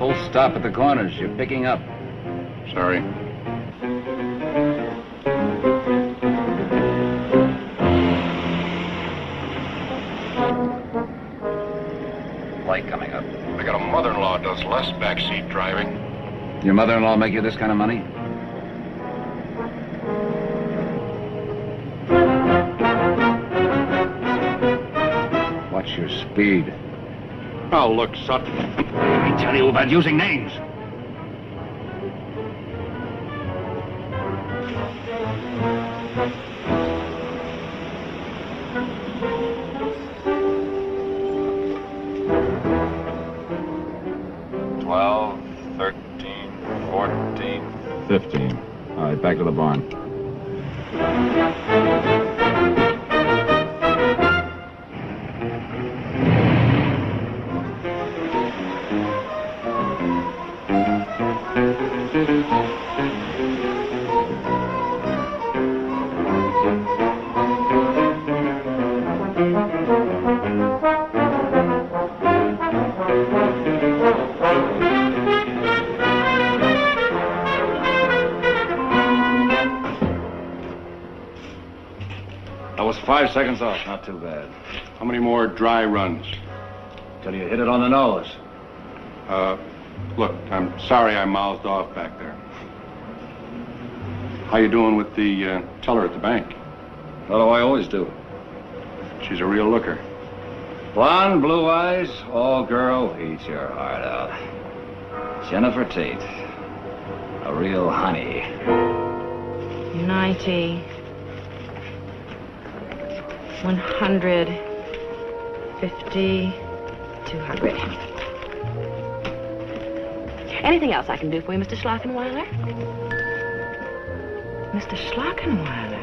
Full stop at the corners. You're picking up. Sorry. Light coming up. I got a mother-in-law who does less backseat driving. Your mother-in-law make you this kind of money? Watch your speed. Oh, look, Sutton. I tell you about using names. $12, $13, $14, $15. All right, back to the barn. That was 5 seconds off. Not too bad. How many more dry runs? Till you hit it on the nose. Look, I'm sorry I mouthed off back there. How you doing with the teller at the bank? What do I always do? She's a real looker. Blonde, blue eyes, all girl, eat your heart out. Jennifer Tate. A real honey. 90. 150. 200. Anything else I can do for you, Mr. Schlackenweiler? Mr. Schlackenweiler?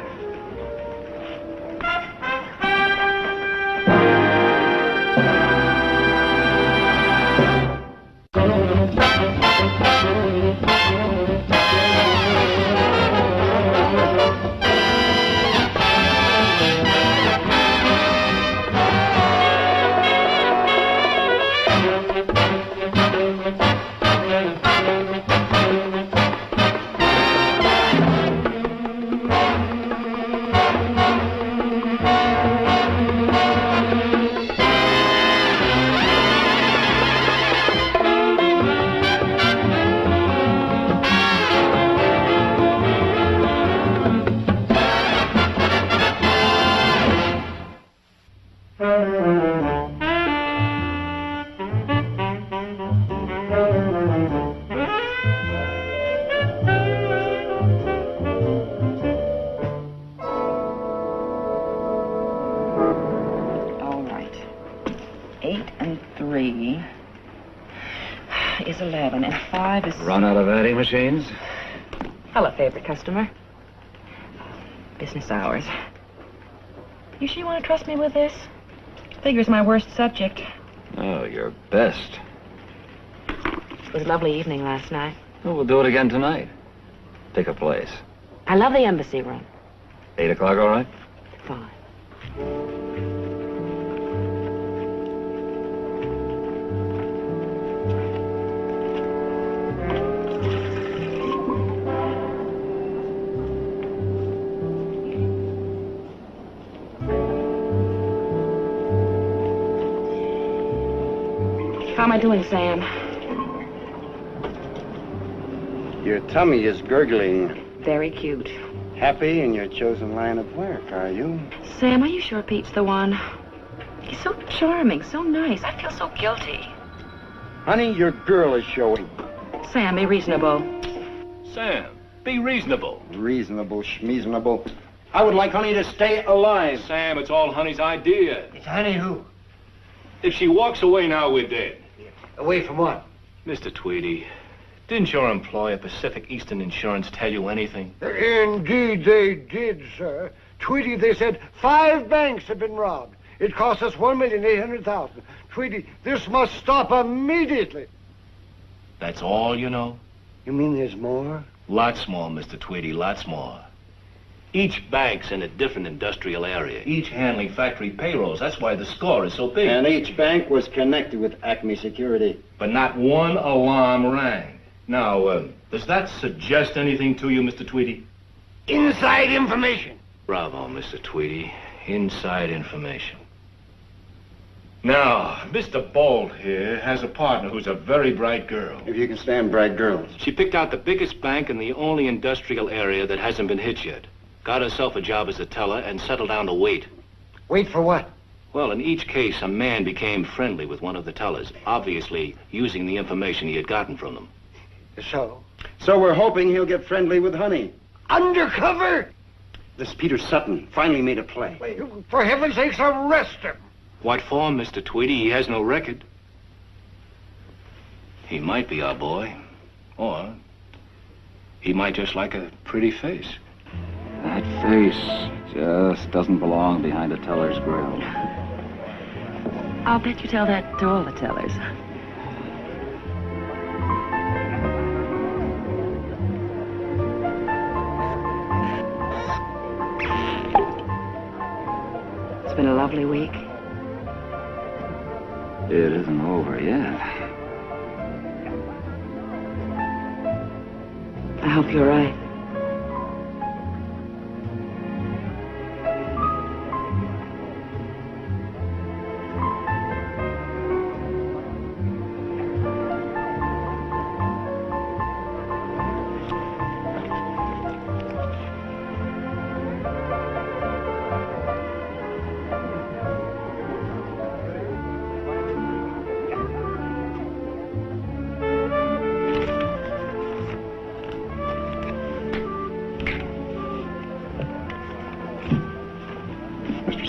Is 11 and 5 is... Run out of adding machines? Hello, favorite customer. Business hours. You sure you want to trust me with this? Figure's my worst subject. Oh, your best. It was a lovely evening last night. Well, we'll do it again tonight. Pick a place. I love the embassy room. 8 o'clock, all right? Fine. How am I doing, Sam? Your tummy is gurgling. Very cute. Happy in your chosen line of work, are you? Sam, are you sure Pete's the one? He's so charming, so nice. I feel so guilty. Honey, your girl is showing. Sam, be reasonable. Sam, be reasonable. Reasonable, schmeasonable. I would like Honey to stay alive. Sam, it's all Honey's idea. It's Honey who? If she walks away now, we're dead. Away from what? Mr. Tweedy, didn't your employer, Pacific Eastern Insurance, tell you anything? Indeed they did, sir. Tweedy, they said 5 banks have been robbed. It cost us $1,800,000. Tweedy, this must stop immediately. That's all you know? You mean there's more? Lots more, Mr. Tweedy, lots more. Each bank's in a different industrial area, each handling factory payrolls. That's why the score is so big. And each bank was connected with Acme Security. But not one alarm rang. Now, does that suggest anything to you, Mr. Tweedy? Inside information. Bravo, Mr. Tweedy. Inside information. Now, Mr. Bolt here has a partner who's a very bright girl. If you can stand bright girls. She picked out the biggest bank in the only industrial area that hasn't been hit yet. Got herself a job as a teller and settled down to wait. Wait for what? Well, in each case, a man became friendly with one of the tellers, obviously using the information he had gotten from them. So? So we're hoping he'll get friendly with Honey. Undercover? This Peter Sutton finally made a play. Wait, for heaven's sakes, arrest him. What for, Mr. Tweedy? He has no record. He might be our boy. Or he might just like a pretty face. That face just doesn't belong behind a teller's grill. I'll bet you tell that to all the tellers. It's been a lovely week. It isn't over yet. I hope you're right.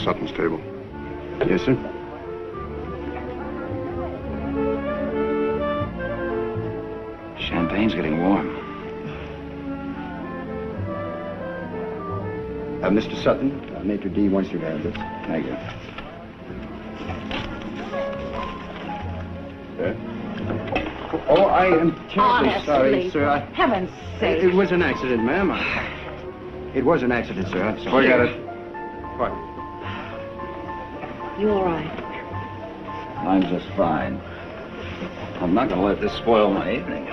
Sutton's table. Yes, sir. Champagne's getting warm. Mr. Sutton, Maitre D wants you to have this. Thank you. Sir? Oh, I am terribly sorry, sir. Heaven's sake. It was an accident, ma'am. It was an accident, sir. I'm sorry. Forget it. What? You all right? I'm just fine. I'm not going to let this spoil my evening.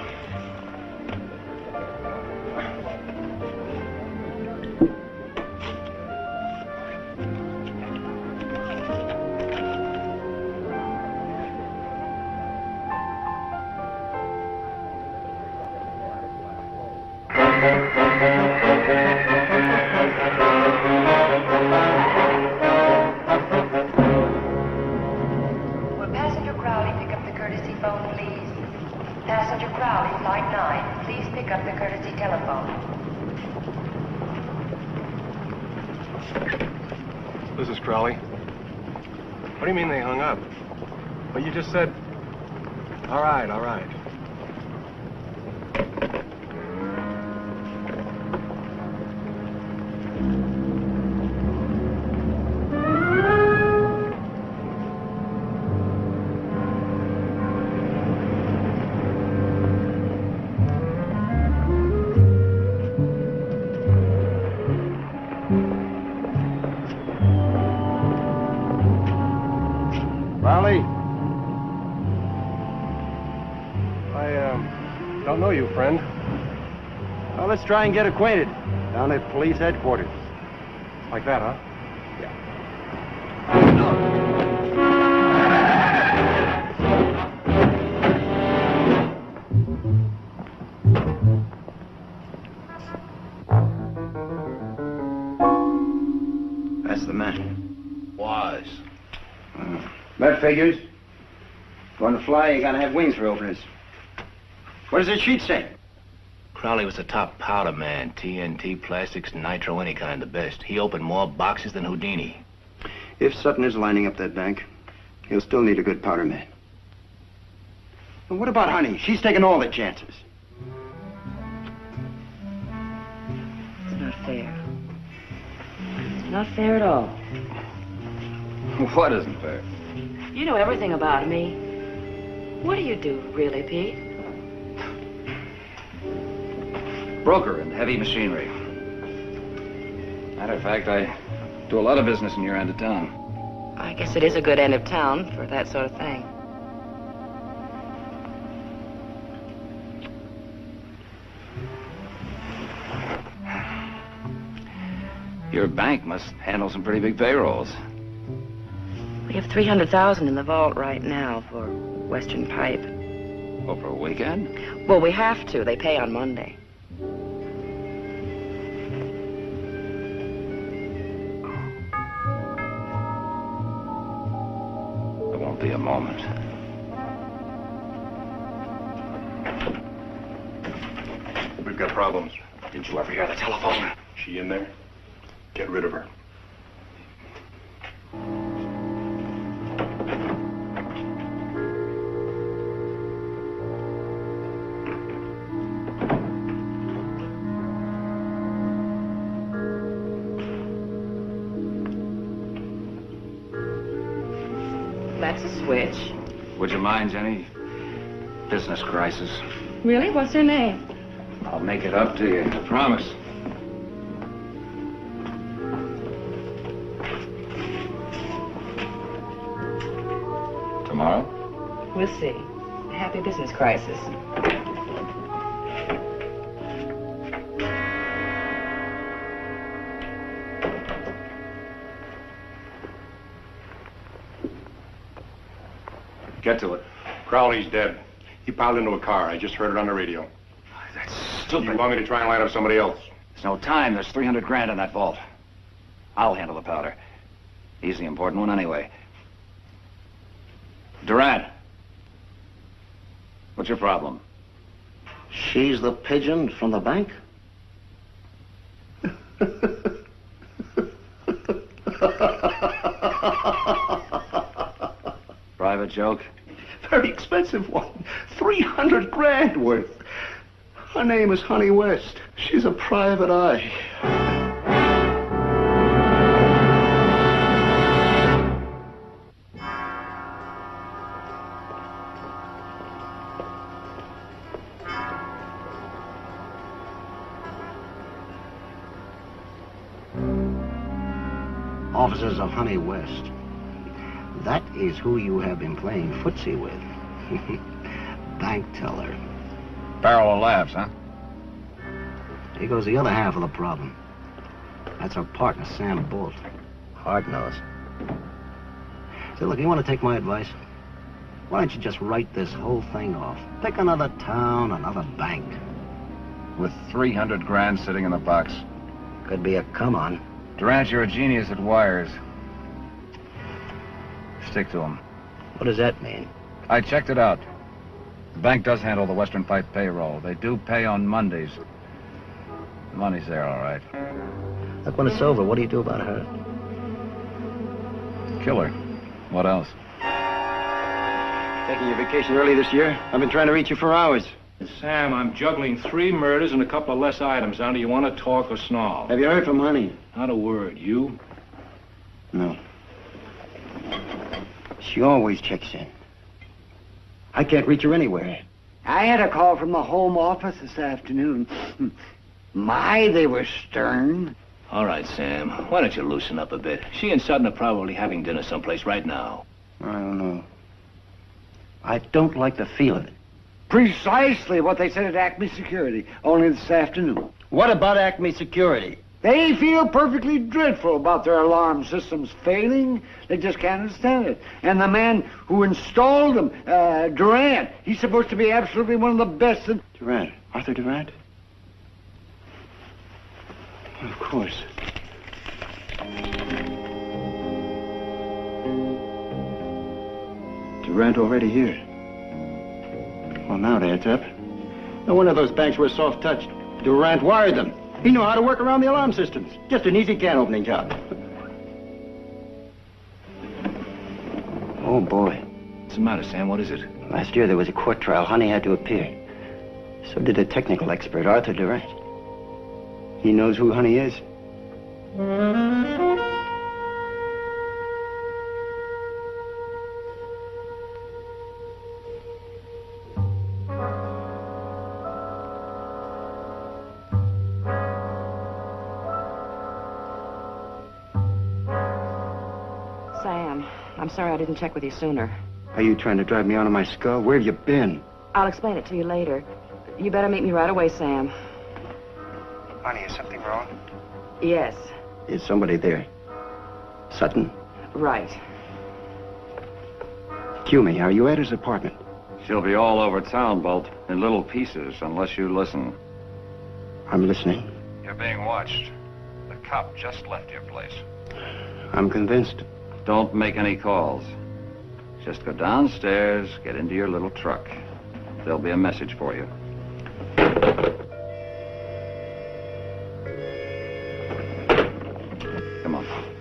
This is Crowley. What do you mean they hung up? Well, you just said... All right, all right. Don't know you, friend. Well, let's try and get acquainted down at police headquarters. Like that, huh? That's the man. Wise. That figures. Going to fly, you gotta have wings for openers. What does the sheet say? Crowley was a top powder man. TNT, plastics, nitro, any kind, the best. He opened more boxes than Houdini. If Sutton is lining up that bank, he'll still need a good powder man. And what about Honey? She's taking all the chances. It's not fair. It's not fair at all. What isn't fair? You know everything about me. What do you do, really, Pete? Broker in heavy machinery. Matter of fact, I do a lot of business in your end of town. I guess it is a good end of town for that sort of thing. Your bank must handle some pretty big payrolls. We have $300,000 in the vault right now for Western Pipe. Over a weekend? Well, we have to. They pay on Monday. There won't be a moment. We've got problems. Didn't you ever hear the telephone? She in there? Get rid of her. That's a switch. Would you mind, Jenny? Business crisis. Really? What's her name? I'll make it up to you, I promise. Tomorrow? We'll see. A happy business crisis. Get to it. Crowley's dead. He piled into a car. I just heard it on the radio. That's Do you stupid. want me to try and line up somebody else? There's no time. There's 300 grand in that vault. I'll handle the powder. He's the important one anyway. Durant. What's your problem? She's the pigeon from the bank? Private joke? Very expensive one. 300 grand worth. Her name is Honey West. She's a private eye. Officers of Honey West. That is who you have been playing footsie with. Bank teller. Barrel of laughs, huh? Here goes the other half of the problem. That's our partner, Sam Bolt. Hard nose. So look, you want to take my advice? Why don't you just write this whole thing off? Pick another town, another bank. With 300 grand sitting in the box. Could be a come-on. Durant, you're a genius at wires. Stick to him. What does that mean? I checked it out. The bank does handle the Western Pipe payroll. They do pay on Mondays. The money's there, all right. Look, when it's over, what do you do about her? Kill her. What else? Taking your vacation early this year? I've been trying to reach you for hours. Sam, I'm juggling 3 murders and a couple of less items. Now, do you want to talk or snarl? Have you heard from Honey? Not a word. You? No. She always checks in. I can't reach her anywhere. I had a call from the Home Office this afternoon. My, they were stern. All right, Sam. Why don't you loosen up a bit? She and Sutton are probably having dinner someplace right now. I don't know. I don't like the feel of it. Precisely what they said at Acme Security, only this afternoon. What about Acme Security? They feel perfectly dreadful about their alarm systems failing. They just can't understand it. And the man who installed them, Durant, he's supposed to be absolutely one of the best. Durant. Arthur Durant? Of course. Durant already here. Well, now it adds up. No wonder those banks were soft-touched. Durant wired them. He knew how to work around the alarm systems. Just an easy can opening job. Oh, boy. What's the matter, Sam? What is it? Last year there was a court trial. Honey had to appear. So did a technical expert, Arthur Durant. He knows who Honey is. I'm sorry I didn't check with you sooner. Are you trying to drive me out of my skull? Where have you been? I'll explain it to you later. You better meet me right away, Sam. Honey, is something wrong? Yes. Is somebody there? Sutton? Right. Cue me. Are you at his apartment? She'll be all over town, Bolt, in little pieces, unless you listen. I'm listening. You're being watched. The cop just left your place. I'm convinced. Don't make any calls. Just go downstairs, get into your little truck. There'll be a message for you. Come on.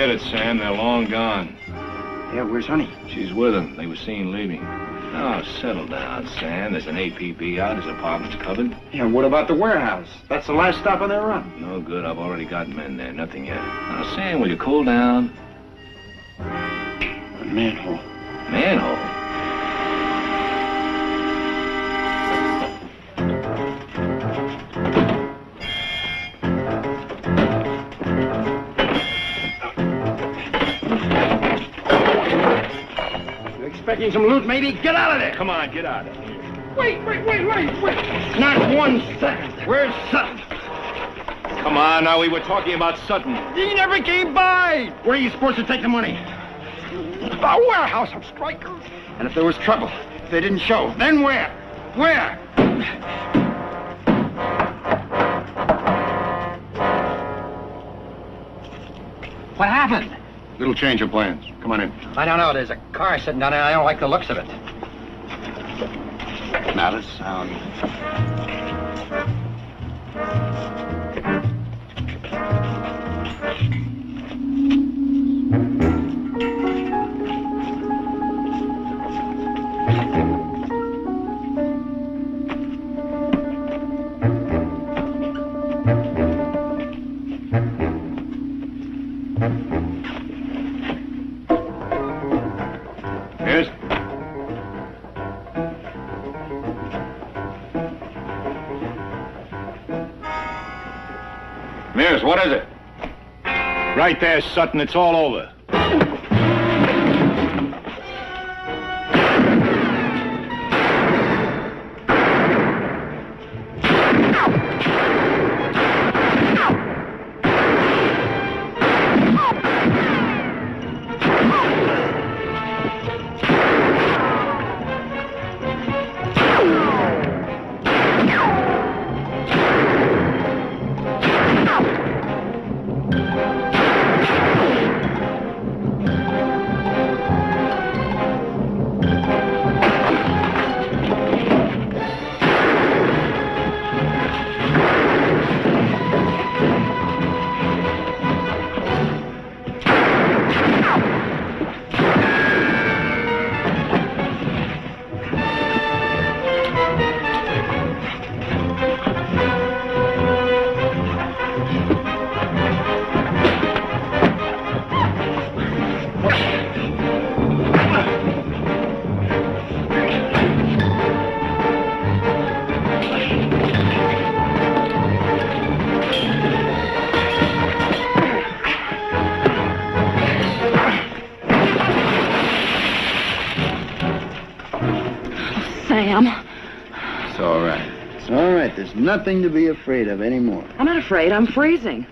Forget it, Sam. They're long gone. Yeah, where's Honey? She's with him. They were seen leaving. Oh, settle down, Sam. There's an APB out. His apartment's covered. Yeah, what about the warehouse? That's the last stop on their run. No good. I've already got men there. Nothing yet. Now, Sam, will you cool down? A manhole. Manhole? Expecting some loot, maybe? Get out of there! Come on, get out of here. Wait! Not 1 second. Where's Sutton? Come on, now. We were talking about Sutton. He never came by! Where are you supposed to take the money? The warehouse of strikers. And if there was trouble, if they didn't show, then where? Where? What happened? Little change of plans. Come on in. I don't know. There's a car sitting down there. I don't like the looks of it. Not a sound. Yes? Mears, what is it? Right there, Sutton. It's all over. Sam. It's all right. It's all right. There's nothing to be afraid of anymore. I'm not afraid. I'm freezing.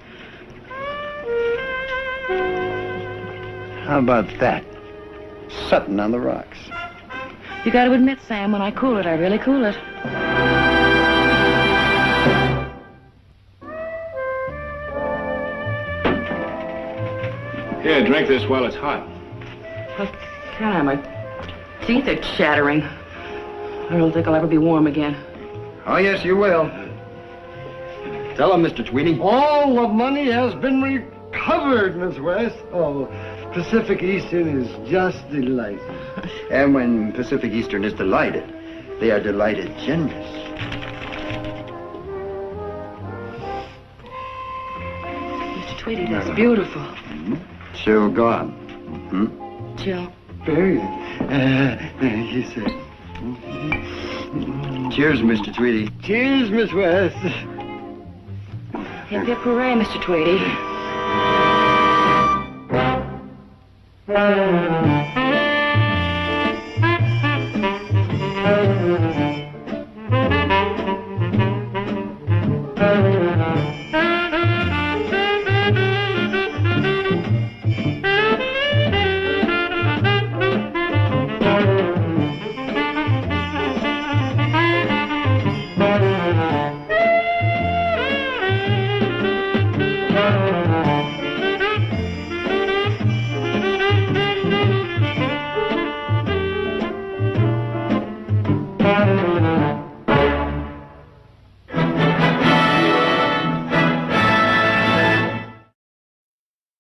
How about that? Sutton on the rocks. You got to admit, Sam, when I cool it, I really cool it. Here, drink this while it's hot. Oh, God, my teeth are chattering. I don't think I'll ever be warm again. Oh, yes, you will. Tell him, Mr. Tweedy. All the money has been recovered, Miss West. Oh, Pacific Eastern is just delighted. And when Pacific Eastern is delighted, they are delighted generous. Mr. Tweedy, that's beautiful. Chill gone. Jill. Very good. He said. Cheers, Mr. Tweedy. Cheers, Miss West. Hip hip hooray, Mr. Tweedy.